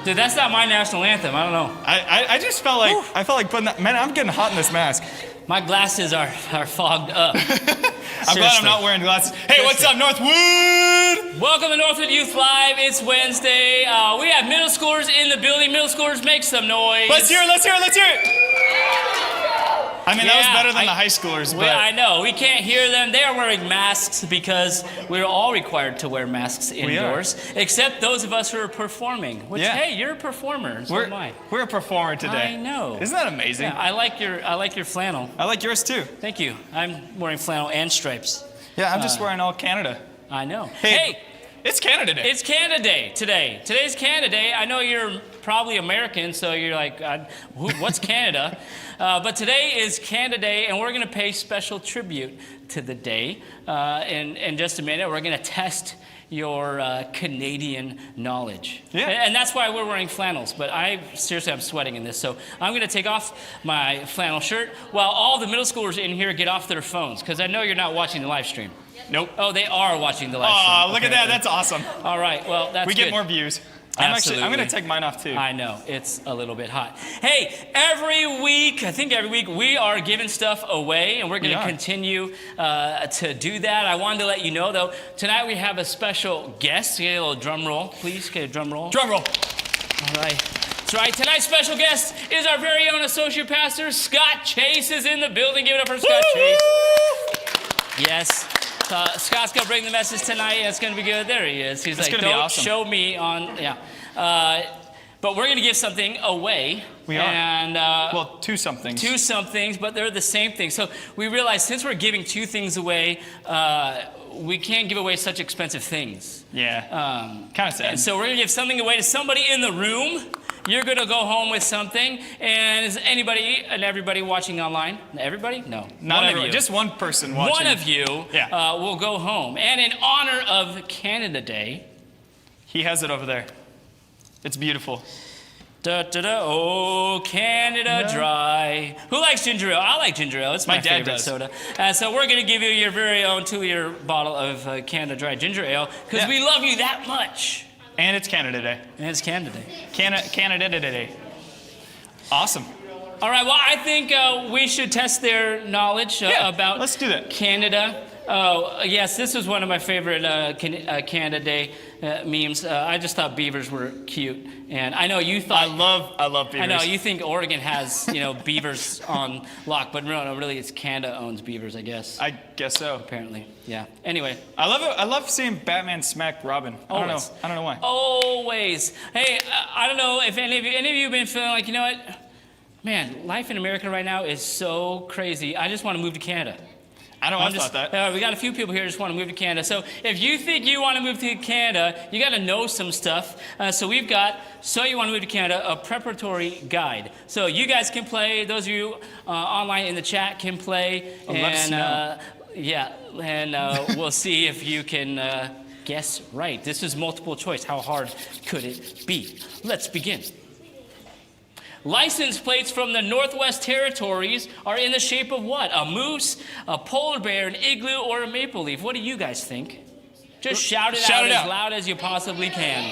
Dude, that's not my national anthem. I don't know. I just felt like, I felt like putting that, man, I'm getting hot in this mask. My glasses are fogged up. I'm glad I'm not wearing glasses. Hey, what's up, Northwood? Welcome to Northwood Youth Live. It's Wednesday. We have middle schoolers in the building. Middle schoolers, make some noise. Let's hear it, let's hear it, let's hear it. I mean, that was better than the high schoolers, but... I know. We can't hear them. They are wearing masks because we're all required to wear masks indoors, except those of us who are performing. Which, hey, you're a performer. So am I. We're a performer today. I know. Isn't that amazing? Yeah, I like your flannel. I like yours too. Thank you. I'm wearing flannel and stripes. Yeah, I'm just wearing all Canada. I know. Hey, it's Canada Day. It's Canada Day today. Today's Canada Day. I know you're probably American, so you're like, what's Canada? But today is Canada Day, and we're going to pay special tribute to the day. In just a minute, we're going to test your Canadian knowledge. Yeah. And that's why we're wearing flannels. But I'm sweating in this. So I'm going to take off my flannel shirt while all the middle schoolers in here get off their phones, because I know you're not watching the live stream. Nope. Oh, they are watching the live stream. Oh, look at that. That's awesome. All right. Well, that's We good. get more views. I'm going to take mine off too. I know, it's a little bit hot. Hey, every week, we are giving stuff away, and we're going to continue to do that. I wanted to let you know, though, tonight we have a special guest. Get a little drum roll, please. Get a drum roll. Drum roll. All right. That's right. Tonight's special guest is our very own associate pastor, Scott Chase, is in the building. Give it up for Scott Chase. Yes. Scott's going to bring the message tonight, and it's going to be good. There he is. He's like, don't awesome. Show me on, but we're going to give something away. We are. And, well, two somethings. Two somethings, but they're the same thing. So we realized since we're giving two things away, we can't give away such expensive things. Yeah, kind of sad. And so we're going to give something away to somebody in the room. You're going to go home with something. And is anybody and everybody watching online? Everybody? No. Not everyone. Just one person watching. One of you will go home. And in honor of Canada Day. He has it over there. It's beautiful. Da, da, da, oh, Canada Dry. Who likes ginger ale? I like ginger ale. It's my favorite soda. So we're going to give you your very own 2-liter bottle of Canada Dry ginger ale because we love you that much. And it's Canada Day. And it's Canada Day. Canada Day. Awesome. All right, well, I think we should test their knowledge about let's do that. Canada. Oh, yes, this was one of my favorite Canada Day memes. I just thought beavers were cute. And I know you thought... I love beavers. I know, you think Oregon has, beavers on lock, but no, really, it's Canada owns beavers, I guess. I guess so. Apparently, yeah. Anyway. I love it. I love seeing Batman smack Robin. I don't know why. Always. Hey, I don't know if any of you have been feeling like, you know what? Man, life in America right now is so crazy. I just want to move to Canada. I know, I thought that. We got a few people here who just want to move to Canada. So if you think you want to move to Canada, you got to know some stuff. So we've got So You Want to Move to Canada, a preparatory guide. So you guys can play. Those of you online in the chat can play. We'll see if you can guess right. This is multiple choice. How hard could it be? Let's begin. License plates from the Northwest Territories are in the shape of what? A moose, a polar bear, an igloo, or a maple leaf? What do you guys think? Just shout it out as loud as you possibly can.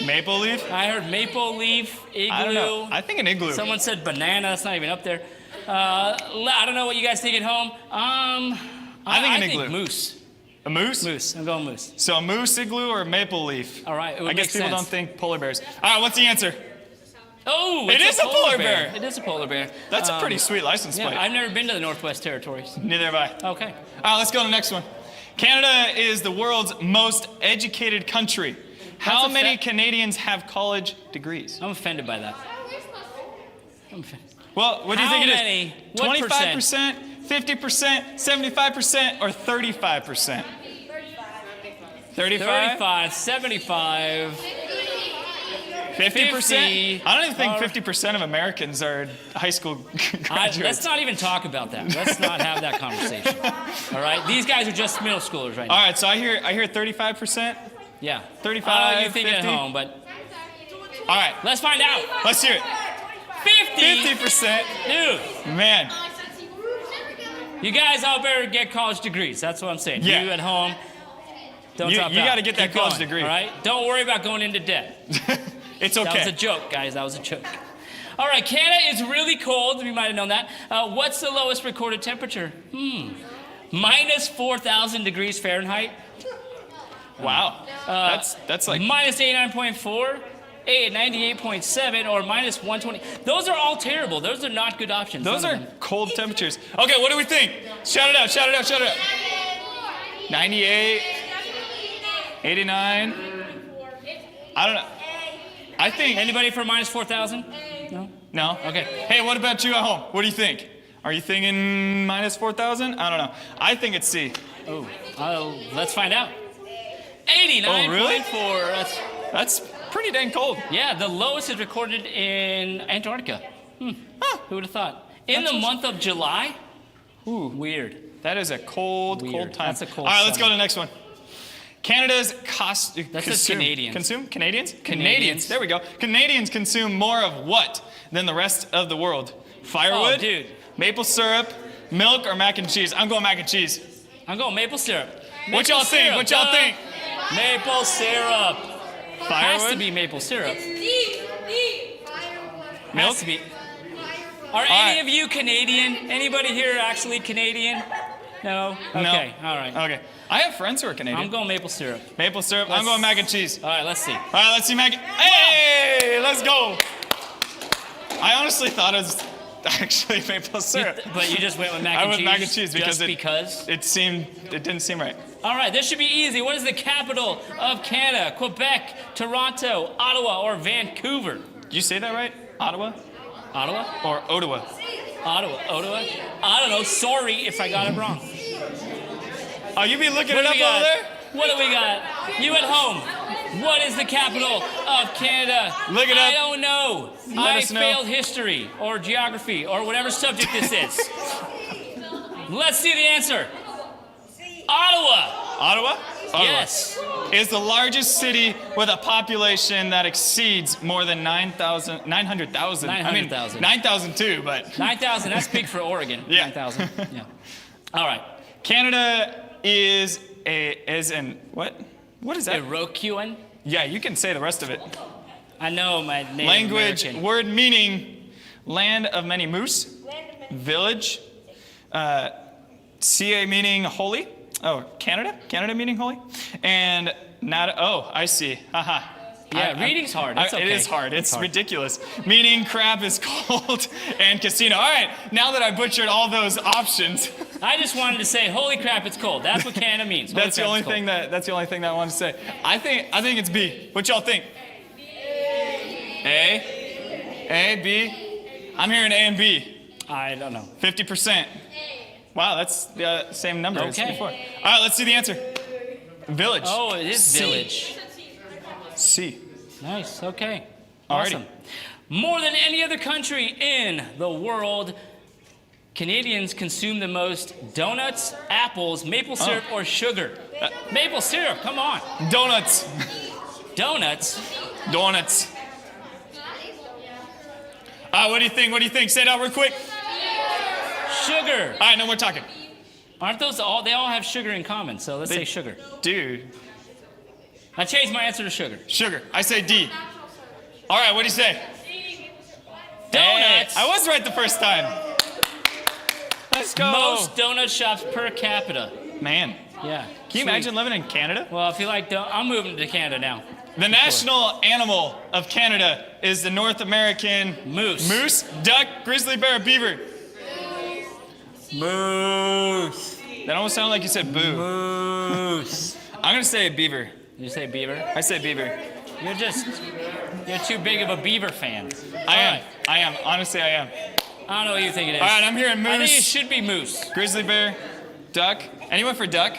Maple leaf? I heard maple leaf, igloo. I don't know. I think an igloo. Someone said banana. That's not even up there. I don't know what you guys think at home. I think igloo. Moose. A moose? Moose. I'm going moose. So a moose, igloo, or a maple leaf? All right. I guess people don't think polar bears. All right, what's the answer? Oh, it is a polar bear. It is a polar bear. That's a pretty sweet license plate. I've never been to the Northwest Territories. Neither have I. Okay. All right, let's go to the next one. Canada is the world's most educated country. How many Canadians have college degrees? I'm offended by that. Well, what do you think it is? What 25%, 50%, 75%, or 35%? 35, 75... 50%? I don't even think 50% of Americans are high school graduates. Let's not even talk about that. Let's not have that conversation. All right? These guys are just middle schoolers right now. All right, so I hear 35%. Yeah. 35, I don't know what you think 50? at home, but... All right. Let's find out. Let's hear it. 50%. Dude. Man. You guys all better get college degrees. That's what I'm saying. Yeah. You at home, don't drop out. You got to get that college degree. All right? Don't worry about going into debt. It's okay. That was a joke, guys. That was a joke. All right, Canada is really cold. We might have known that. What's the lowest recorded temperature? Minus 4,000 degrees Fahrenheit. Wow. That's like Minus 89.4, 98.7, or minus 120. Those are all terrible. Those are not good options. those are cold temperatures. Okay, what do we think? Shout it out, shout it out, shout it out. 98, 89. I don't know. I think. Anybody for minus 4,000? No? No? Okay. Hey, what about you at home? What do you think? Are you thinking minus 4,000? I don't know. I think it's C. Oh, let's find out. 89.4. Oh, really? That's pretty dang cold. Yeah, the lowest is recorded in Antarctica. Huh. Who would have thought? In the month of July? Ooh, weird. That is a cold time. That's a cold All right, let's go summer. to the next one. Canada's That's Canadians. Consume? Canadians? Canadians. There we go. Canadians consume more of what than the rest of the world? Firewood? Oh, dude. Maple syrup? Milk or mac and cheese? I'm going mac and cheese. I'm going maple syrup. What y'all think? What y'all think? Maple syrup. Firewood? Has to be maple syrup. Milk? Has to be. Are any of you Canadian? Anybody here actually Canadian? No? Okay, all right. Okay. I have friends who are Canadian. I'm going maple syrup. Maple syrup. I'm going mac and cheese. All right, let's see. All right, let's see mac. Hey, let's go. I honestly thought it was actually maple syrup. But you just went with mac and I cheese? went mac and cheese because because? it didn't seem right. All right, this should be easy. What is the capital of Canada? Quebec, Toronto, Ottawa, or Vancouver? Did you say that right? Ottawa Ottawa? or Ottawa? Ottawa? I don't know. Sorry if I got it wrong. Oh, you be looking What it do up we got? over there? What do we got? You at home. What is the capital of Canada? Look it I up. don't know. Let I us know. failed history or geography or whatever subject this is. Let's see the answer. Ottawa. Ottawa? Ottawa. Yes. Is the largest city with a population that exceeds more than 900,000. 900,000. 9,000 too, but 9,000. That's big for Oregon. Yeah. 9,000. Yeah. All right. Canada is an what? What is that? Iroquoian. Yeah, you can say the rest of it. I know my Native Language, American. word meaning land of many moose, village, CA meaning holy. Oh, Canada meaning holy, and not. Oh, I see. Haha. Yeah, reading's hard. It's okay. It is hard. It's hard. ridiculous. Meaning crab is cold and casino. All right, now that I butchered all those options, I just wanted to say, holy crap, it's cold. That's what Canada means. that's the only thing that I wanted to say. I think it's B. What y'all think? A, B. I'm hearing A and B. I don't know. 50%. Wow, that's the same number as Okay. before. All right, let's see the answer. Village. Oh, it is C. village. C. Nice. Okay. Alrighty. Awesome. More than any other country in the world, Canadians consume the most donuts, apples, maple syrup, or sugar. Maple syrup. Come on. Donuts. Donuts. Donuts. What do you think? What do you think? Say it out real quick. Sugar. All right, no more talking. Aren't those all? They all have sugar in common. So let's say sugar. Dude. I changed my answer to sugar. Sugar. I say D. All right, what do you say? Donuts. Hey, I was right the first time. Let's go. Most donut shops per capita. Man. Yeah. Can you imagine living in Canada? Well, if you like, I'm moving to Canada now. The national animal of Canada is the North American Moose. Moose, duck, grizzly bear, beaver. Moose. That almost sounded like you said boo. Moose. I'm gonna say beaver. You say beaver? I say beaver. You're too big of a beaver fan. I am. Honestly, I am. I don't know what you think it is. All right, I'm hearing moose. I think it should be moose. Grizzly bear, duck. Anyone for duck?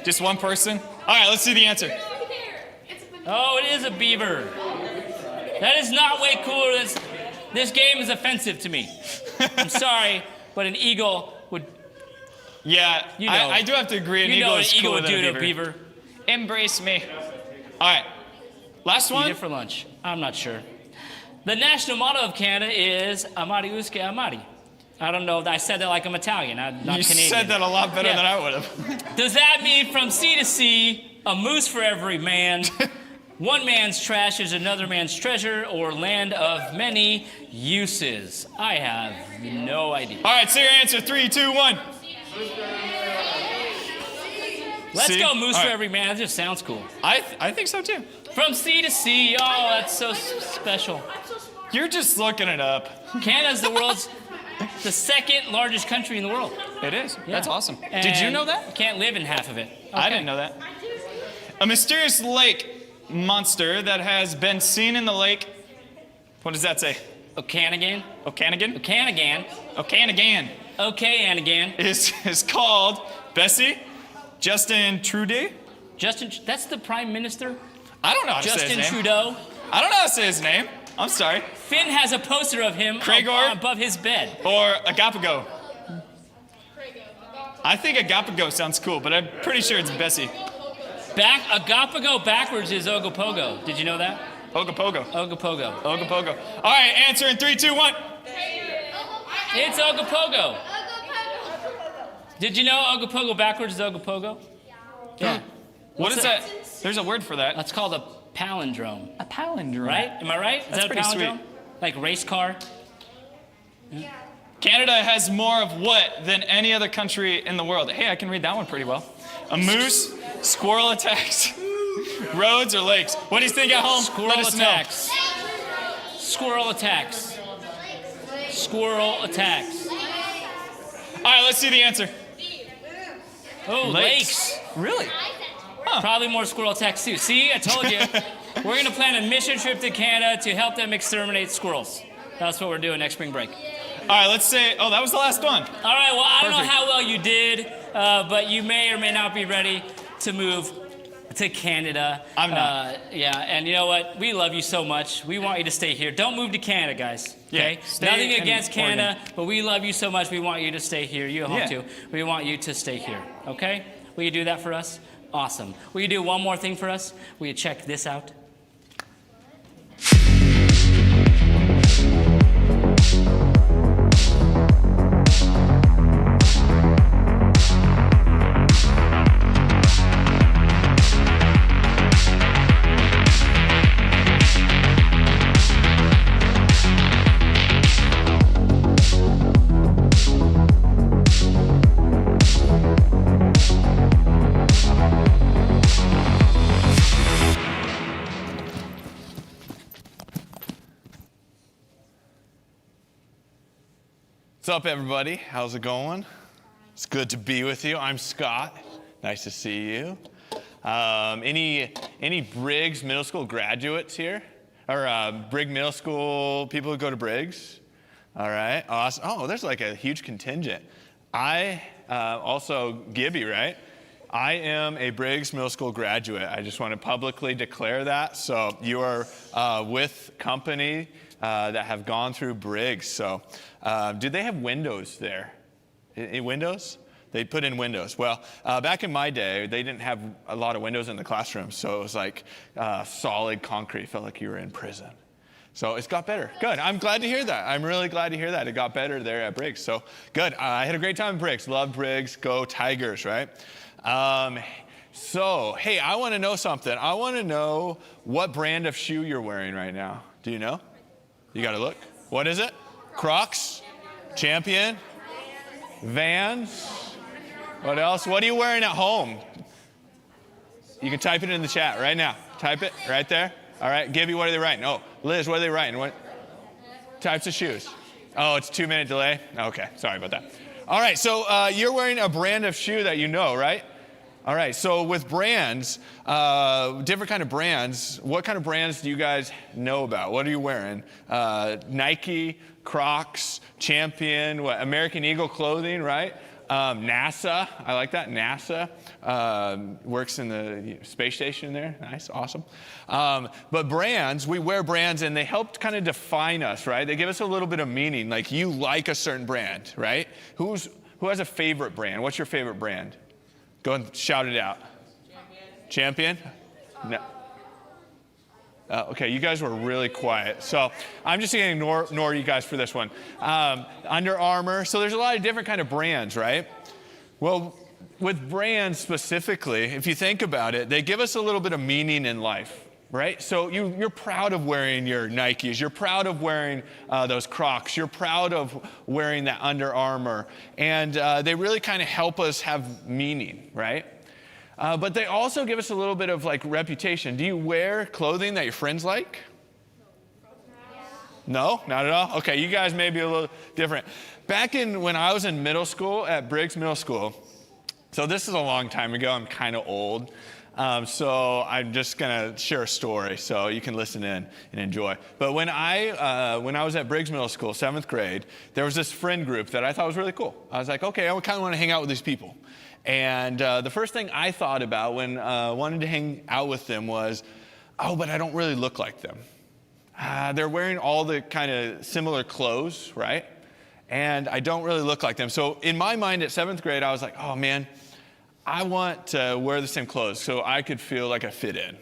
Just one person? All right, let's see the answer. Oh, it is a beaver. That is not way cooler. This game is offensive to me. I'm sorry, but an eagle would. Yeah, You know. I do have to agree. An You know eagle what is an eagle cooler would than do a to a beaver. Embrace me. All right, last Eat one. it for lunch. I'm not sure. The national motto of Canada is Amari Usque Amari. I don't know. I said that like I'm Italian. I'm not You Canadian. said that a lot better Yeah. than I would have. Does that mean from sea to sea, a moose for every man, One man's trash is another man's treasure, or land of many uses. I have no idea. All right, say your answer. 3, 2, 1. Let's C? go moose All for right. every man. That just sounds cool. I think so too. From sea to sea. Oh, that's so special. You're just looking it up. Canada's the second largest country in the world. It is. Yeah. That's awesome. Did you know that? You can't live in half of it. I didn't know that. A mysterious lake monster that has been seen in the lake. What does that say? Okanagan. Okanagan? Okanagan. Okanagan. Okay, Anagan. Is called Bessie Justin Trudeau. That's the prime minister. I don't know how to say Justin his name. Trudeau. I don't know how to say his name. I'm sorry. Finn has a poster of him Cragor? above his bed. Or Agapago. I think Agapago sounds cool, but I'm pretty sure it's Bessie. Agapago backwards is Ogopogo. Did you know that? Ogopogo. Ogopogo. Ogopogo. All right, answer in 3, 2, 1. It's Ogopogo. Did you know Ogopogo backwards is Ogopogo? Yeah. What is that? There's a word for that. That's called a palindrome. A palindrome. Right? Am I right? Is That's that a pretty palindrome? sweet. Like race car? Canada has more of what than any other country in the world? Hey, I can read that one pretty well. A moose, squirrel attacks, roads, or lakes. What do you think at home? Squirrel Let us attacks. Squirrel attacks. Squirrel attacks. All right, let's see the answer. Oh, lakes. Really? Probably more squirrel attacks too. See, I told you. We're going to plan a mission trip to Canada to help them exterminate squirrels. That's what we're doing next spring break. All right, let's say, oh, that was the last one. All right, well, I don't know Perfect. how well you did, but you may or may not be ready to move to Canada. I'm not. Yeah, and you know what? We love you so much. We want you to stay here. Don't move to Canada, guys. Okay? Yeah, stay Nothing in against Canada, Oregon. but we love you so much. We want you to stay here. You at home Yeah. too. We want you to stay here. Okay? Will you do that for us? Awesome. Will you do one more thing for us? Will you check this out? What's up, everybody? How's it going? It's good to be with you. I'm Scott. Nice to see you. Any Briggs Middle School graduates here? Or Briggs Middle School people who go to Briggs? All right, awesome. Oh, there's like a huge contingent. I also Gibby, right? I am a Briggs Middle School graduate. I just want to publicly declare that. So you are with company that have gone through Briggs. So do they have windows there? Windows? They put in windows. Well, back in my day, they didn't have a lot of windows in the classroom. So it was like solid concrete. Felt like you were in prison. So it's got better. Good. I'm glad to hear that. I'm really glad to hear that. It got better there at Briggs. So good. I had a great time at Briggs. Love Briggs. Go Tigers, right? So, hey, I want to know something. I want to know what brand of shoe you're wearing right now. Do you know? You got to look. What is it? Crocs? Champion? Vans? What else? What are you wearing at home? You can type it in the chat right now. Type it right there. All right, Gibby, what are they writing? Oh, Liz, what are they writing? What types of shoes? Oh, it's 2-minute delay? Okay, sorry about that. All right, so you're wearing a brand of shoe that you know, right? All right, so with brands, different kind of brands, what kind of brands do you guys know about? What are you wearing? Nike, Crocs, Champion, what, American Eagle clothing, right? NASA, I like that, NASA, works in the space station there, nice, awesome. But brands, we wear brands and they help kind of define us, right? They give us a little bit of meaning, like you like a certain brand, right? Who has a favorite brand? What's your favorite brand? Go and shout it out. Champion? No. Okay, you guys were really quiet. So I'm just going to ignore you guys for this one. Under Armour. So there's a lot of different kind of brands, right? Well, with brands specifically, if you think about it, they give us a little bit of meaning in life. right? So you're proud of wearing your Nikes. You're proud of wearing those Crocs. You're proud of wearing that Under Armour. And they really kind of help us have meaning, right? But they also give us a little bit of like reputation. Do you wear clothing that your friends like? No, not at all? Okay, you guys may be a little different. Back when I was in middle school at Briggs Middle School, so this is a long time ago, I'm kind of old. So I'm just going to share a story so you can listen in and enjoy. But when I was at Briggs Middle School, 7th grade, there was this friend group that I thought was really cool. I was like, okay, I kind of want to hang out with these people. And the first thing I thought about when I wanted to hang out with them was, oh, but I don't really look like them. They're wearing all the kind of similar clothes, right? And I don't really look like them. So in my mind at 7th grade, I was like, oh, man, I want to wear the same clothes so I could feel like I fit in.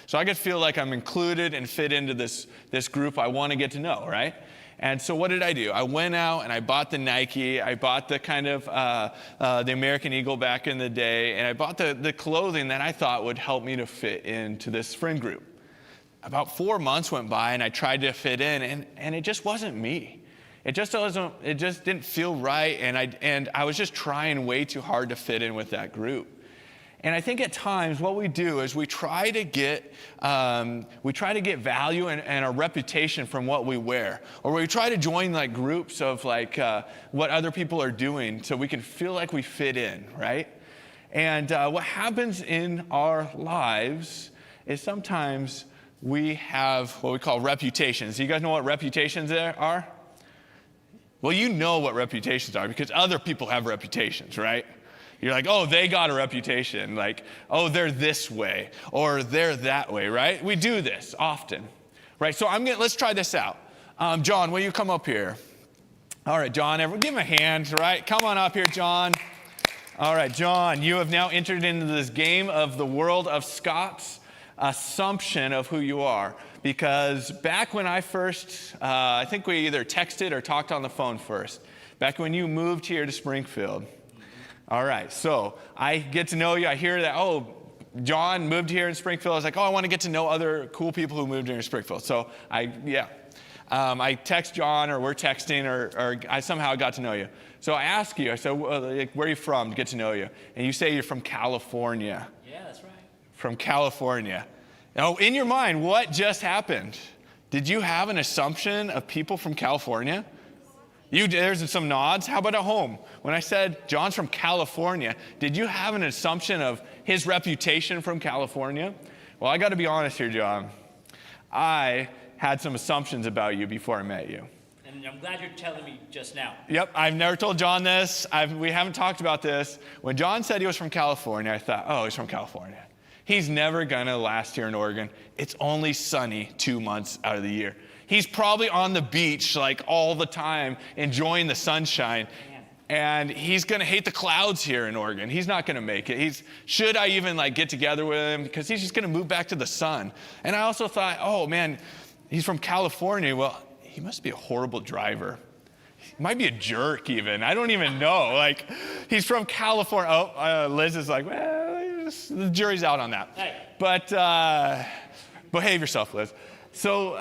So I could feel like I'm included and fit into this group I want to get to know, right? And so what did I do? I went out and I bought the Nike. I bought the kind of the American Eagle back in the day. And I bought the clothing that I thought would help me to fit into this friend group. About 4 months went by and I tried to fit in and it just wasn't me. It just didn't feel right, and I was just trying way too hard to fit in with that group. And I think at times what we do is we try to get value and a reputation from what we wear, or we try to join like groups of like what other people are doing so we can feel like we fit in, right? And what happens in our lives is sometimes we have what we call reputations. You guys know what reputations are? Well, you know what reputations are because other people have reputations, right? You're like, oh, they got a reputation. Like, oh, they're this way or they're that way, right? We do this often, right? So let's try this out. John, will you come up here? All right, John, give him a hand, right? Come on up here, John. All right, John, you have now entered into this game of the world of Scott's assumption of who you are. Because back when I first, I think we either texted or talked on the phone first, back when you moved here to Springfield. All right, so I get to know you. I hear that, oh, John moved here in Springfield. I was like, oh, I want to get to know other cool people who moved here in Springfield. So I text John, or we're texting, or I somehow got to know you. So I ask you, I said, well, like, where are you from, to get to know you? And you say you're from California. Yeah, that's right. From California. Now, in your mind, what just happened? Did you have an assumption of people from California? There's some nods. How about at home? When I said John's from California, did you have an assumption of his reputation from California? Well, I got to be honest here, John. I had some assumptions about you before I met you. And I'm glad you're telling me just now. Yep, I've never told John this. We haven't talked about this. When John said he was from California, I thought, oh, he's from California. He's never going to last here in Oregon. It's only sunny 2 months out of the year. He's probably on the beach like all the time, enjoying the sunshine. And he's going to hate the clouds here in Oregon. He's not going to make it. Should I even like get together with him? Because he's just going to move back to the sun. And I also thought, oh man, he's from California. Well, he must be a horrible driver. He might be a jerk even. I don't even know. Like, he's from California. Oh, Liz is like, well, the jury's out on that. Hey. But behave yourself, Liz. So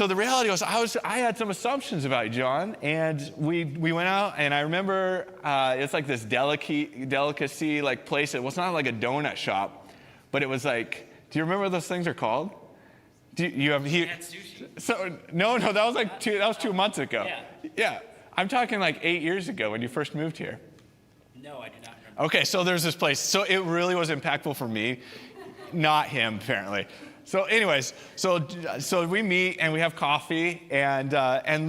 the reality was I had some assumptions about you, John, and we went out, and I remember it's like this delicacy like place. It was not like a donut shop, but it was like, do you remember what those things are called? Sushi. So no, that was like 2 months ago. Yeah, I'm talking like 8 years ago when you first moved here. No, I do not remember. Okay, so there's this place. So it really was impactful for me, not him apparently. So anyways, so we meet and we have coffee and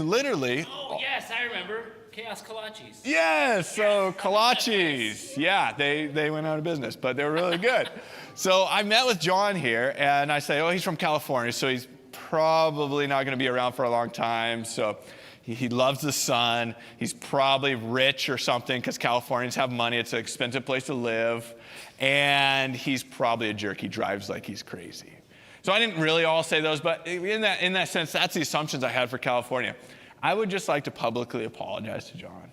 literally. Oh yes, I remember. Chaos Kolaches. Yes, so Kolaches. Yeah, they went out of business, but they were really good. So I met with John here and I say, oh, he's from California, so he's probably not going to be around for a long time. So he loves the sun. He's probably rich or something because Californians have money. It's an expensive place to live. And he's probably a jerk. He drives like he's crazy. So I didn't really all say those, but in that sense, that's the assumptions I had for California. I would just like to publicly apologize to John.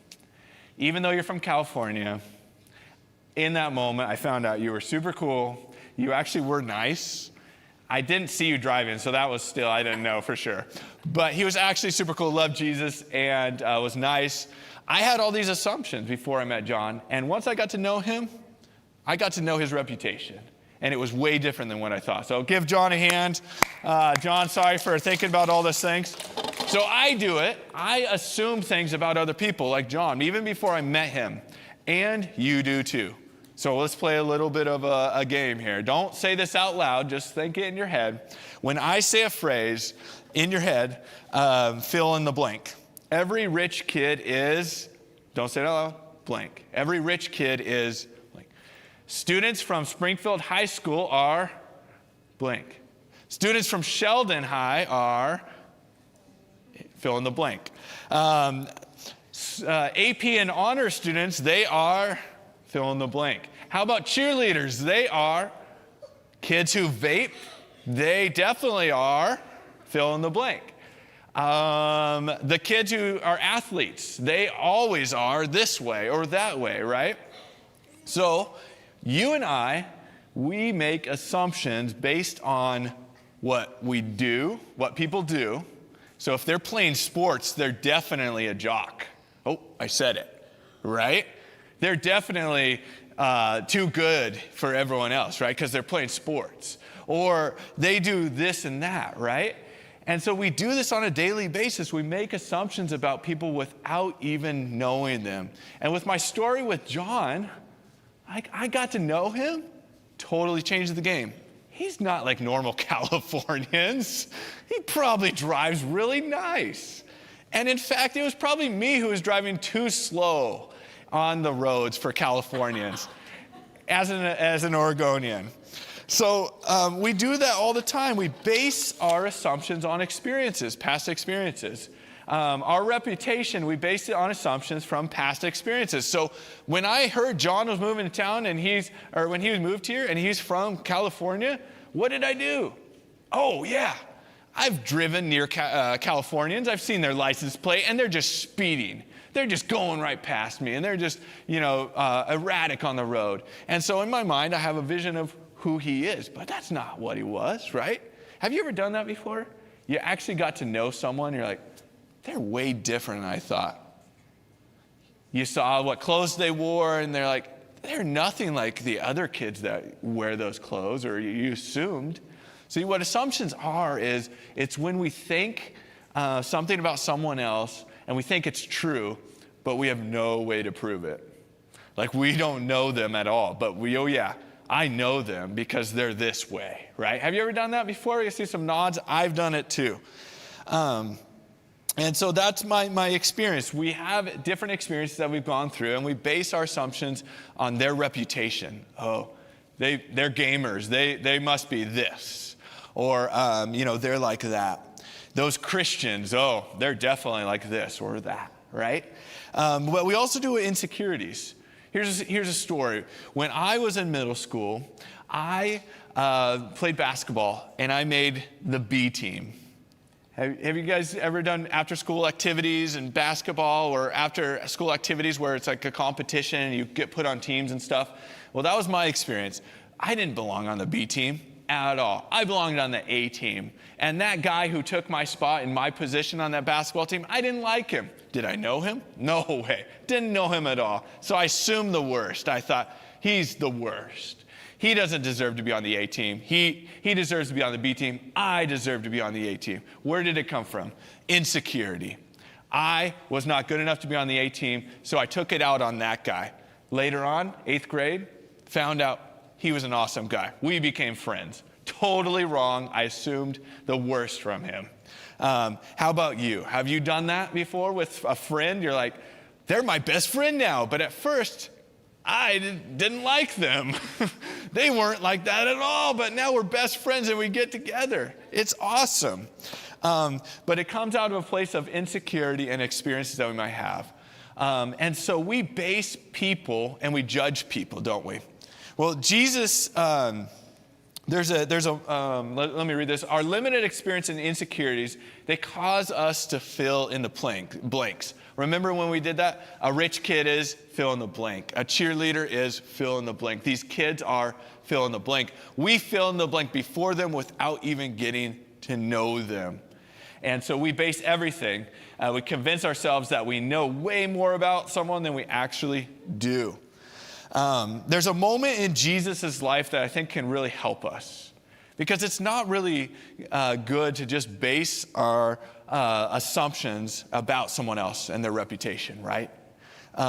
Even though you're from California, in that moment, I found out you were super cool. You actually were nice. I didn't see you driving, so that was still, I didn't know for sure. But he was actually super cool, loved Jesus, and was nice. I had all these assumptions before I met John, and once I got to know him, I got to know his reputation. And it was way different than what I thought. So give John a hand. John, sorry for thinking about all those things. So I do it. I assume things about other people, like John, even before I met him. And you do too. So let's play a little bit of a game here. Don't say this out loud. Just think it in your head. When I say a phrase in your head, fill in the blank. Every rich kid is, don't say it out loud, blank. Every rich kid is blank. Students from Springfield High School are blank. Students from Sheldon High are, fill in the blank. AP and honor students, they are, fill in the blank. How about cheerleaders? They are. Kids who vape, they definitely are, fill in the blank. The kids who are athletes, they always are this way or that way, right? So you and I, we make assumptions based on what we do, what people do. So if they're playing sports, they're definitely a jock. Oh, I said it, right? They're definitely too good for everyone else, right? Because they're playing sports. Or they do this and that, right? And so we do this on a daily basis. We make assumptions about people without even knowing them. And with my story with John, I got to know him, totally changed the game. He's not like normal Californians. He probably drives really nice. And in fact, it was probably me who was driving too slow on the roads for Californians as an Oregonian. So we do that all the time. We base our assumptions on experiences, past experiences. Our reputation, we base it on assumptions from past experiences. So when I heard John was moving to town when he was moved here and he's from California, what did I do? Oh yeah, I've driven near Californians. I've seen their license plate and they're just speeding. They're just going right past me and they're just, erratic on the road. And so in my mind, I have a vision of who he is, but that's not what he was, right? Have you ever done that before? You actually got to know someone, you're like, they're way different than I thought. You saw what clothes they wore, and they're like, they're nothing like the other kids that wear those clothes, or you assumed. See, what assumptions are is it's when we think something about someone else, and we think it's true, but we have no way to prove it. Like we don't know them at all, but I know them because they're this way, right? Have you ever done that before? You see some nods? I've done it too. And so that's my experience. We have different experiences that we've gone through, and we base our assumptions on their reputation. Oh, they're gamers. They must be this. Or, they're like that. Those Christians, they're definitely like this or that, right? But we also do insecurities. Here's a story. When I was in middle school, I played basketball, and I made the B team. Have you guys ever done after-school activities in basketball or after-school activities where it's like a competition and you get put on teams and stuff? Well, that was my experience. I didn't belong on the B team at all. I belonged on the A team. And that guy who took my spot in my position on that basketball team, I didn't like him. Did I know him? No way. Didn't know him at all. So I assumed the worst. I thought, he's the worst. He doesn't deserve to be on the A team. He deserves to be on the B team. I deserve to be on the A team. Where did it come from? Insecurity. I was not good enough to be on the A team, so I took it out on that guy. Later on, 8th grade, found out he was an awesome guy. We became friends. Totally wrong. I assumed the worst from him. How about you? Have you done that before with a friend? You're like, they're my best friend now, but at first, I didn't like them. They weren't like that at all, but now we're best friends and we get together. It's awesome. But it comes out of a place of insecurity and experiences that we might have. And so we base people and we judge people, don't we? Well, Jesus let me read this. Our limited experience and insecurities, they cause us to fill in the blanks. Remember when we did that? A rich kid is fill in the blank. A cheerleader is fill in the blank. These kids are fill in the blank. We fill in the blank before them without even getting to know them. And so we base everything. We convince ourselves that we know way more about someone than we actually do. There's a moment in Jesus' life that I think can really help us, because it's not really good to just base our assumptions about someone else and their reputation, right?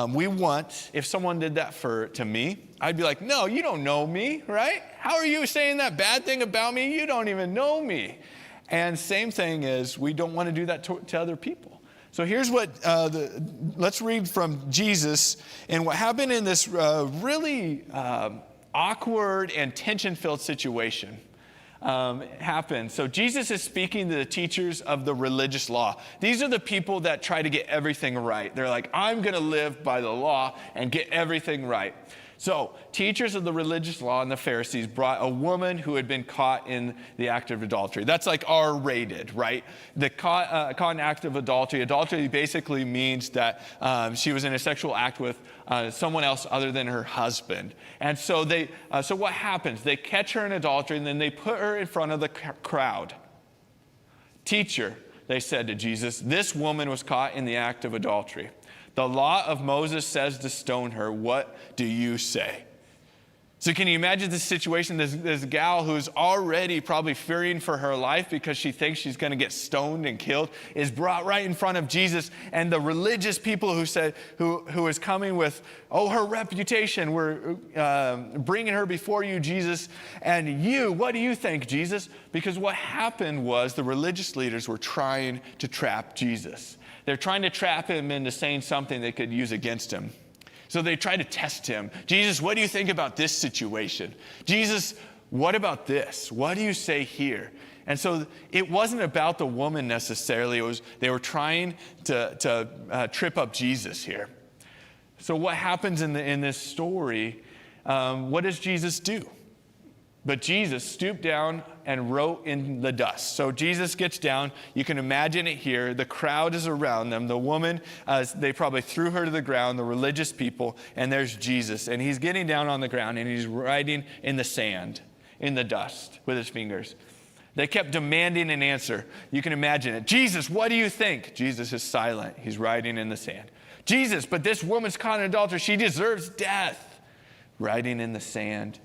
We want, if someone did that to me, I'd be like, no, you don't know me, right? How are you saying that bad thing about me? You don't even know me. And same thing is, we don't want to do that to other people. So here's what, let's read from Jesus and what happened in this really awkward and tension-filled situation happened. So Jesus is speaking to the teachers of the religious law. These are the people that try to get everything right. They're like, I'm going to live by the law and get everything right. So teachers of the religious law and the Pharisees brought a woman who had been caught in the act of adultery. That's like R-rated, right? The caught in act of adultery. Adultery basically means that she was in a sexual act with someone else other than her husband. And so so what happens? They catch her in adultery, and then they put her in front of the crowd. Teacher, they said to Jesus, this woman was caught in the act of adultery. The law of Moses says to stone her. What do you say? So can you imagine this situation? This gal who's already probably fearing for her life because she thinks she's going to get stoned and killed is brought right in front of Jesus. And the religious people who is coming with, her reputation, we're bringing her before you, Jesus. And you, what do you think, Jesus? Because what happened was the religious leaders were trying to trap Jesus. They're trying to trap him into saying something they could use against him. So they try to test him. Jesus, what do you think about this situation? Jesus, what about this? What do you say here? And so it wasn't about the woman necessarily. They were trying to trip up Jesus here. So what happens in this story? What does Jesus do? But Jesus stooped down and wrote in the dust. So Jesus gets down. You can imagine it here. The crowd is around them. The woman, they probably threw her to the ground, the religious people, and there's Jesus. And he's getting down on the ground, and he's writing in the sand, in the dust, with his fingers. They kept demanding an answer. You can imagine it. Jesus, what do you think? Jesus is silent. He's writing in the sand. Jesus, but this woman's caught in adultery. She deserves death. Writing in the sand.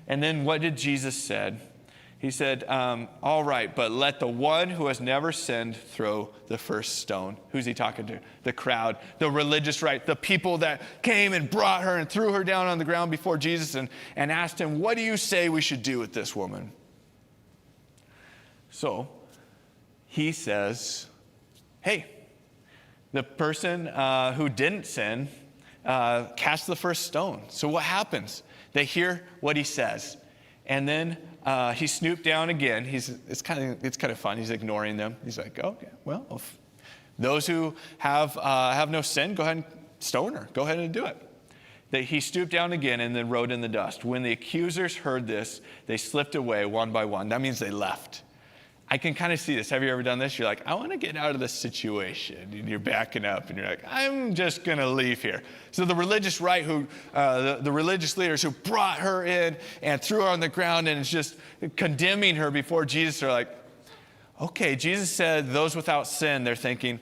And then what did Jesus said? He said, all right, but let the one who has never sinned throw the first stone. Who's he talking to? The crowd, the religious right, the people that came and brought her and threw her down on the ground before Jesus and asked him, what do you say we should do with this woman? So he says, hey, the person who didn't sin cast the first stone. So what happens? They hear what he says. And then he snooped down again. It's kind of fun. He's ignoring them. He's like, okay, well, if those who have no sin, go ahead and stone her. Go ahead and do it. He stooped down again and then wrote in the dust. When the accusers heard this, they slipped away one by one. That means they left. I can kind of see this. Have you ever done this? You're like, I want to get out of this situation. And you're backing up and you're like, I'm just going to leave here. So the religious right the religious leaders who brought her in and threw her on the ground and is just condemning her before Jesus are like, okay, Jesus said those without sin. They're thinking,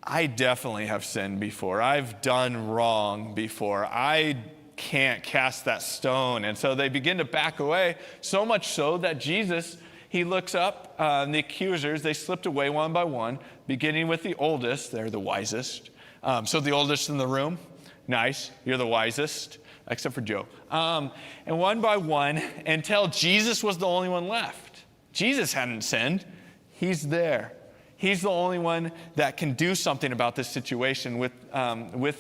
I definitely have sinned before. I've done wrong before. I can't cast that stone. And so they begin to back away, so much so that Jesus, he looks up, the accusers, they slipped away one by one, beginning with the oldest. They're the wisest. So the oldest in the room, nice, you're the wisest, except for Joe. And one by one, until Jesus was the only one left. Jesus hadn't sinned. He's there. He's the only one that can do something about this situation with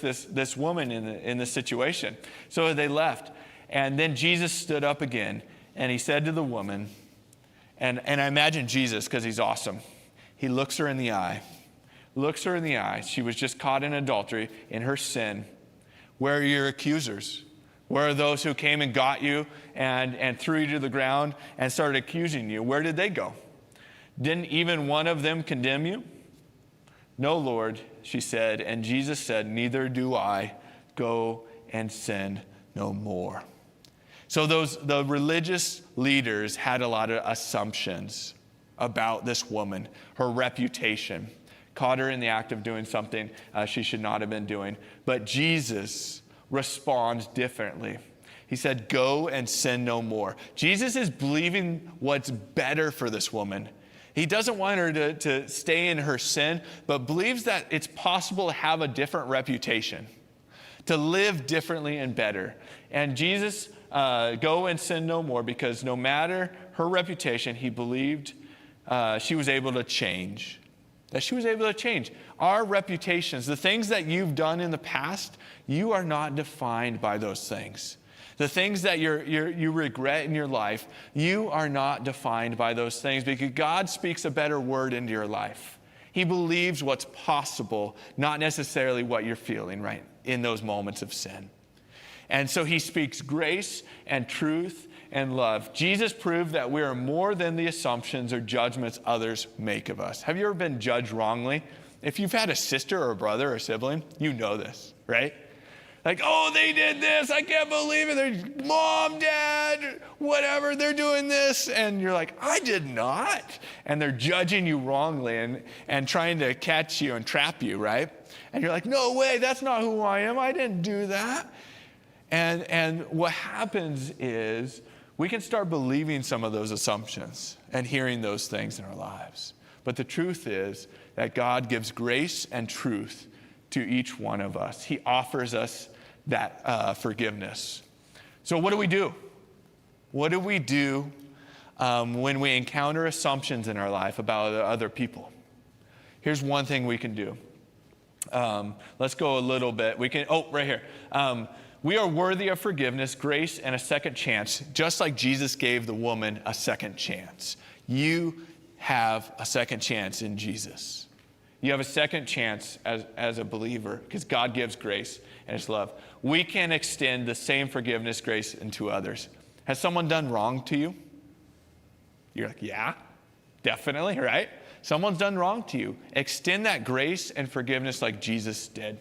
this woman in this situation. So they left. And then Jesus stood up again, and he said to the woman, and I imagine Jesus, because he's awesome, he looks her in the eye. She was just caught in adultery, in her sin. Where are your accusers? Where are those who came and got you and threw you to the ground and started accusing you? Where did they go? Didn't even one of them condemn you? No, Lord, she said. And Jesus said, neither do I. Go and sin no more. So the religious leaders had a lot of assumptions about this woman, her reputation. Caught her in the act of doing something she should not have been doing. But Jesus responds differently. He said, go and sin no more. Jesus is believing what's better for this woman. He doesn't want her to stay in her sin, but believes that it's possible to have a different reputation, to live differently and better. And Jesus, go and sin no more, because no matter her reputation, he believed she was able to change. That she was able to change. Our reputations, the things that you've done in the past, you are not defined by those things. The things that you regret in your life, you are not defined by those things, because God speaks a better word into your life. He believes what's possible, not necessarily what you're feeling right in those moments of sin. And so he speaks grace and truth and love. Jesus proved that we are more than the assumptions or judgments others make of us. Have you ever been judged wrongly? If you've had a sister or a brother or a sibling, you know this, right? Like, oh, they did this. I can't believe it. Their mom, dad, whatever, they're doing this. And you're like, I did not. And they're judging you wrongly and trying to catch you and trap you, right? And you're like, no way, that's not who I am. I didn't do that. And what happens is we can start believing some of those assumptions and hearing those things in our lives. But the truth is that God gives grace and truth to each one of us. He offers us that forgiveness. So what do we do? What do we do when we encounter assumptions in our life about other people? Here's one thing we can do. Let's go a little bit. We can, right here. We are worthy of forgiveness, grace, and a second chance, just like Jesus gave the woman a second chance. You have a second chance in Jesus. You have a second chance as a believer, because God gives grace and his love. We can extend the same forgiveness, grace, into others. Has someone done wrong to you? You're like, yeah, definitely, right? Someone's done wrong to you. Extend that grace and forgiveness like Jesus did.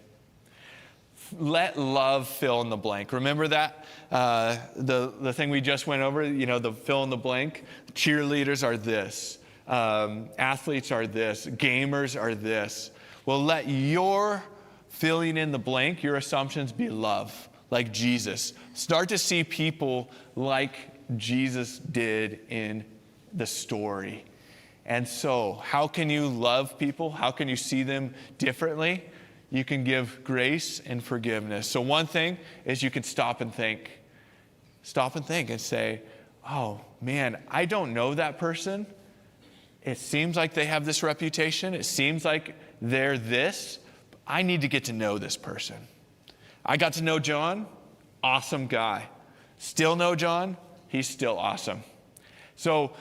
Let love fill in the blank. Remember that? The thing we just went over, the fill in the blank? Cheerleaders are this. Athletes are this. Gamers are this. Well, let your filling in the blank, your assumptions, be love, like Jesus. Start to see people like Jesus did in the story. And so, how can you love people? How can you see them differently? You can give grace and forgiveness. So one thing is you can stop and think. Stop and think and say, oh man, I don't know that person. It seems like they have this reputation. It seems like they're this. I need to get to know this person. I got to know John. Awesome guy. Still know John. He's still awesome. So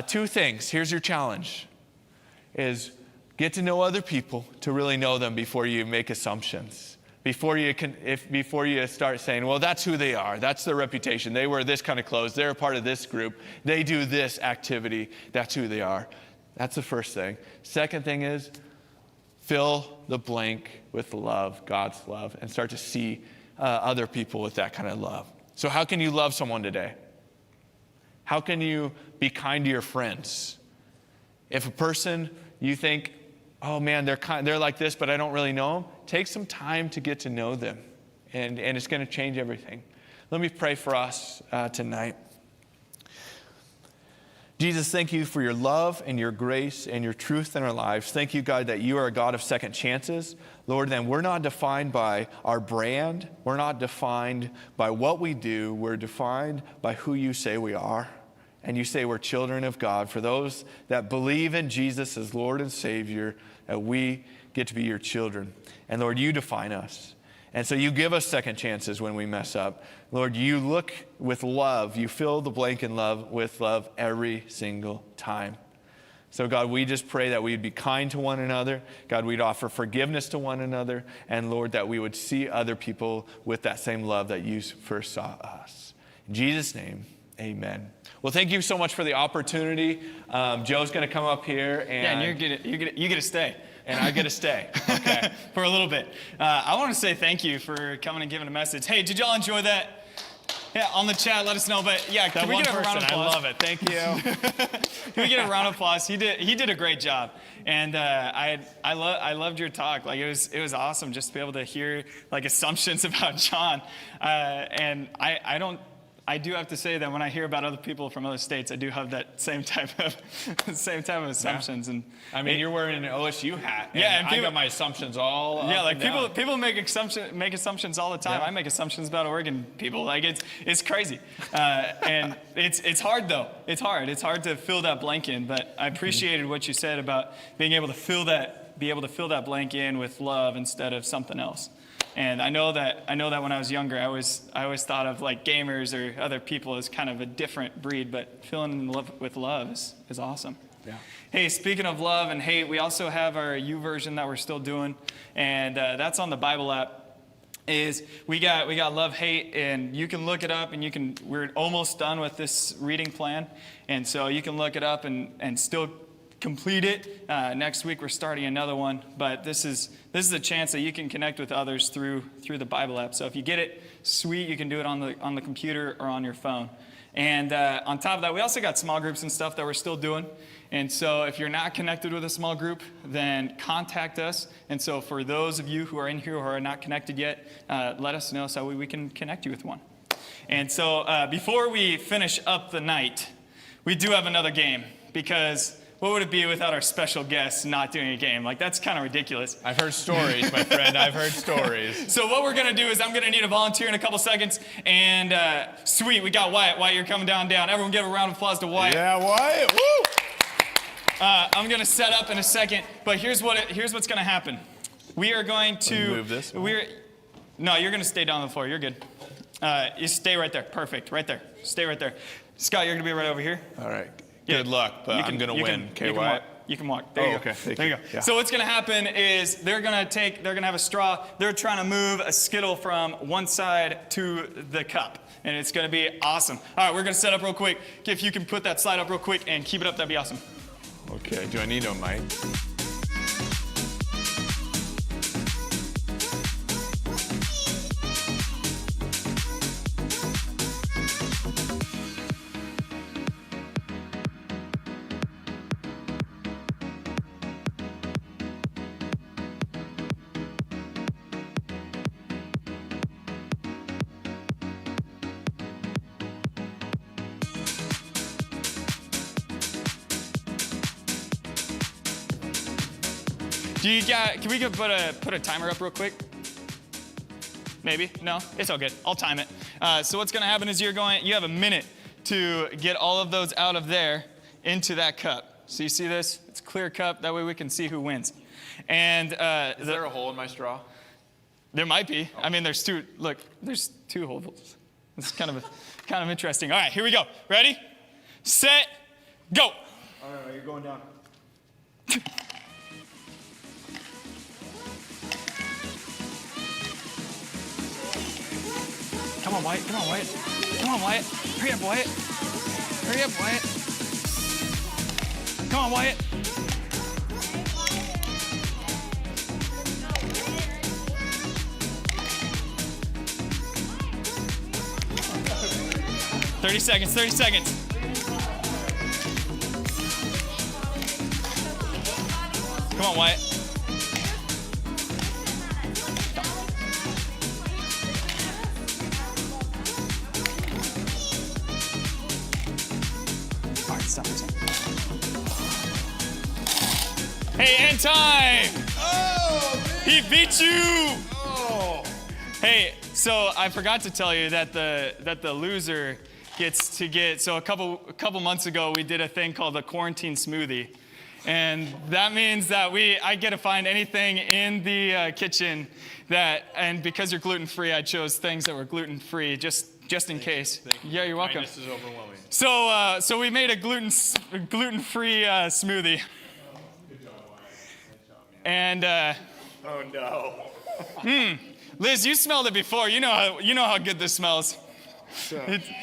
two things. Here's your challenge. Is get to know other people to really know them before you make assumptions. Before you start saying, well, that's who they are. That's their reputation. They wear this kind of clothes. They're a part of this group. They do this activity. That's who they are. That's the first thing. Second thing is fill the blank with love, God's love, and start to see other people with that kind of love. So how can you love someone today? How can you be kind to your friends? If a person you think, oh man, they're like this, but I don't really know them, take some time to get to know them, and it's going to change everything. Let me pray for us tonight. Jesus, thank you for your love and your grace and your truth in our lives. Thank you, God, that you are a God of second chances. Lord, then we're not defined by our brand. We're not defined by what we do. We're defined by who you say we are. And you say we're children of God. For those that believe in Jesus as Lord and Savior, that we get to be your children. And Lord, you define us. And so you give us second chances when we mess up. Lord, you look with love. You fill the blank in love with love every single time. So God, we just pray that we'd be kind to one another. God, we'd offer forgiveness to one another. And Lord, that we would see other people with that same love that you first saw us. In Jesus' name, amen. Well, thank you so much for the opportunity. Joe's going to come up here. And you get to stay. And I get to stay. Okay. For a little bit. I want to say thank you for coming and giving a message. Hey, did y'all enjoy that? Yeah, on the chat, let us know. But yeah, can we get a round of applause? I love it. Thank you. Can we get a round of applause? He did a great job, and I loved your talk. Like it was awesome just to be able to hear like assumptions about John, and I do have to say that when I hear about other people from other states, I do have that same type of assumptions. Yeah. And I mean, you're wearing an OSU hat. And I got my assumptions all. Yeah, like down. people make assumptions all the time. Yeah. I make assumptions about Oregon people. Like it's crazy, and it's hard though. It's hard to fill that blank in. But I appreciated what you said about being able to fill that blank in with love instead of something else. And I know that when I was younger, I always thought of like gamers or other people as kind of a different breed, but filling in love with love is awesome. Yeah. Hey, speaking of love and hate, we also have our YouVersion that we're still doing, and that's on the Bible app. We got love, hate, and you can look it up, and we're almost done with this reading plan, and so you can look it up and still complete it. Next week we're starting another one, but this is a chance that you can connect with others through the Bible app. So if you get it, sweet, you can do it on the computer or on your phone. And on top of that, we also got small groups and stuff that we're still doing. And so if you're not connected with a small group, then contact us. And so for those of you who are in here who are not connected yet, let us know so we can connect you with one. And so before we finish up the night, we do have another game, because what would it be without our special guests not doing a game? Like, that's kind of ridiculous. I've heard stories, my friend. I've heard stories. So what we're going to do is I'm going to need a volunteer in a couple seconds. And sweet, we got Wyatt. Wyatt, you're coming down. Everyone give a round of applause to Wyatt. Yeah, Wyatt. Woo! I'm going to set up in a second. But here's what's going to happen. We are going to move this. No, you're going to stay down on the floor. You're good. You stay right there. Perfect. Right there. Stay right there. Scott, you're going to be right over here. All right. Good luck, but I'm going to win. Okay, Wyatt? You can walk. There you go. Okay. There you go. Yeah. So what's going to happen is they're going to have a straw. They're trying to move a Skittle from one side to the cup. And it's going to be awesome. All right, we're going to set up real quick. If you can put that slide up real quick and keep it up, that'd be awesome. Okay. Do I need a mic? Can we put a timer up real quick? Maybe? No? It's all good. I'll time it. So what's going to happen is you have a minute to get all of those out of there into that cup. So you see this? It's a clear cup. That way we can see who wins. And is there a hole in my straw? There might be. Oh. I mean, there's two. Look, there's two holes. It's kind of interesting. All right, here we go. Ready? Set. Go. All right, you're going down. Come on, Wyatt. Come on, Wyatt. Come on, Wyatt. Hurry up, Wyatt. Hurry up, Wyatt. Come on, Wyatt. Thirty seconds. Come on, Wyatt. Hey, end time! Oh! He beat you! Oh! Hey, so I forgot to tell you that the loser gets to get. So a couple months ago, we did a thing called the quarantine smoothie, and that means that I get to find anything in the kitchen and because you're gluten free, I chose things that were gluten free. Just just in case. Yeah, you're welcome. This is overwhelming. So we made a gluten-free smoothie. And Oh no. Liz, you smelled it before. You know how good this smells.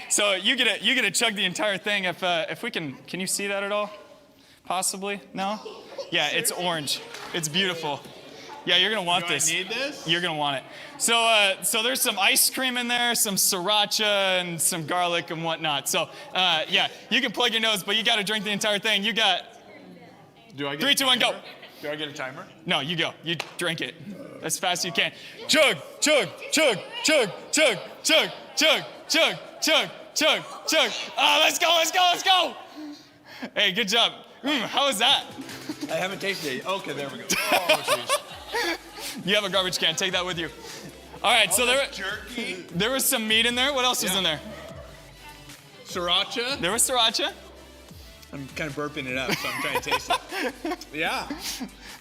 So you get to chug the entire thing. If we can you see that at all? Possibly? No? Yeah, it's orange. It's beautiful. Yeah, you're gonna want this. I need this? You're gonna want it. So there's some ice cream in there, some sriracha, and some garlic and whatnot. So yeah, you can plug your nose, but you got to drink the entire thing. You got Do I get 3, 2, 1, go. Do I get a timer? No, you go. You drink it as fast as you can. Chug, chug, chug, chug, chug, chug, chug, chug, chug, chug, chug. Let's go, let's go, let's go. Hey, good job. How was that? I haven't tasted it. Okay, there we go. Oh, jeez. You have a garbage can. Take that with you. All right, so Jerky. there was some meat in there. What else was in there? Sriracha. There was sriracha. I'm kind of burping it up, so I'm trying to taste it. Yeah.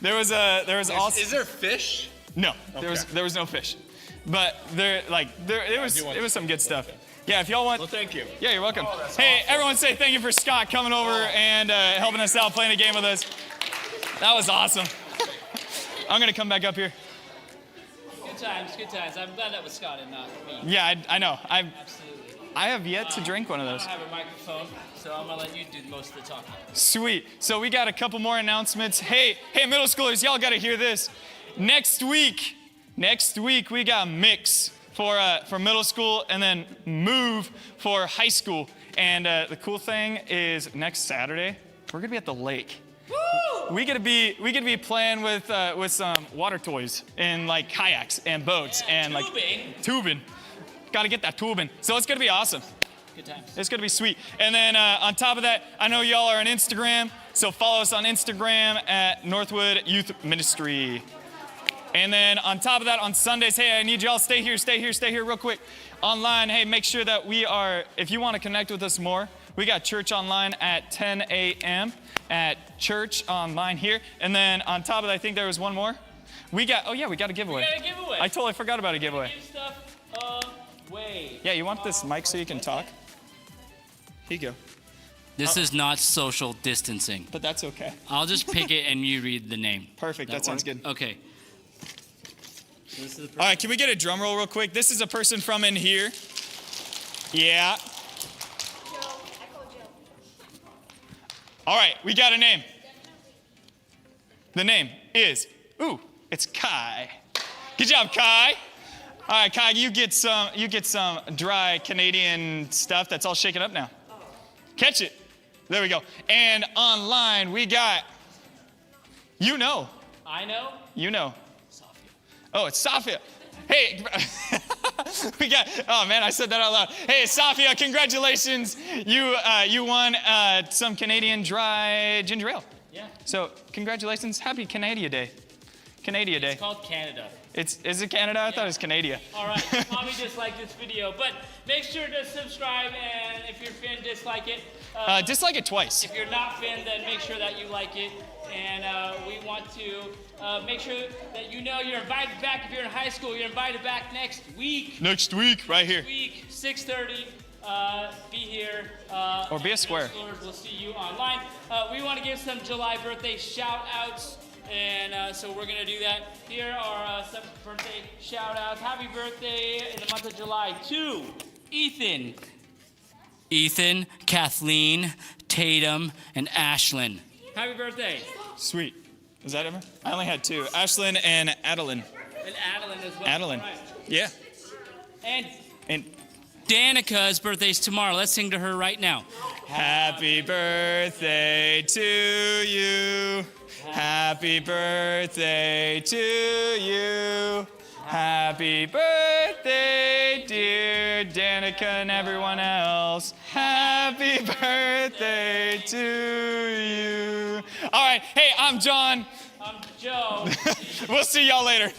There was also. Is there fish? No, Okay. there was no fish, but it was some good stuff. Yeah, if y'all want. Well, thank you. Yeah, you're welcome. that's Hey, awesome. everyone say thank you for Scott coming over and helping us out, playing a game with us. That was awesome. I'm gonna come back up here. Good times, good times. I'm glad that was Scott and not me. Yeah, I know. Absolutely. I have yet to drink one of I those. don't have a microphone, so I'm gonna let you do most of the talking. Sweet. So we got a couple more announcements. Hey, middle schoolers, y'all got to hear this. Next week we got Mix for middle school, and then Move for high school. And the cool thing is, next Saturday we're gonna be at the lake. Woo! We gonna be playing with some water toys and like kayaks and boats and like tubing. Got to get that tubing. So it's gonna be awesome. Good times. It's gonna be sweet. And then on top of that, I know y'all are on Instagram, so follow us on Instagram at Northwood Youth Ministry. And then on top of that, on Sundays, hey, I need y'all stay here real quick. Online, hey, make sure that if you want to connect with us more, we got church online at 10 a.m. at church online here. And then on top of that, I think there was one more. We got a giveaway. We got a giveaway. I totally forgot about a giveaway. Give stuff away. Yeah, you want this mic so you can talk? Here you go. This is not social distancing. But that's okay. I'll just pick it and you read the name. Perfect, that sounds good. Okay. This is the All right, can we get a drum roll real quick? This is a person from in here. Yeah. All right, we got a name. The name is, it's Kai. Good job, Kai. All right, Kai, you get some dry Canadian stuff that's all shaken up now. Catch it. There we go. And online we got, I know. Oh, it's Safia. Hey, we got, oh man, I said that out loud. Hey, Safia, congratulations. You won some Canadian dry ginger ale. Yeah. So congratulations, happy Canada Day. Canada Day. It's called Canada. Is it Canada? I thought it was Canada. All right, you probably dislike this video, but make sure to subscribe, and if you're Finn, dislike it. Dislike it twice. If you're not Finn, then make sure that you like it. And we want to make sure that you're invited back. If you're in high school, you're invited back next week. Next week, right here. Next week, 6:30. Be here. Or be a square. We'll see you online. We want to give some July birthday shout-outs. And so we're going to do that. Here are some birthday shout-outs. Happy birthday in the month of July to Ethan, Kathleen, Tatum, and Ashlyn. Happy birthday. Sweet. Is that ever? I only had two. Ashlyn and Adeline. And Adeline as well. Adeline. Right. Yeah. And Danica's birthday's tomorrow. Let's sing to her right now. Happy birthday to you. Happy birthday to you. Happy birthday, dear Danica and everyone else. Happy birthday to you. All right. Hey, I'm John. I'm Joe. We'll see y'all later.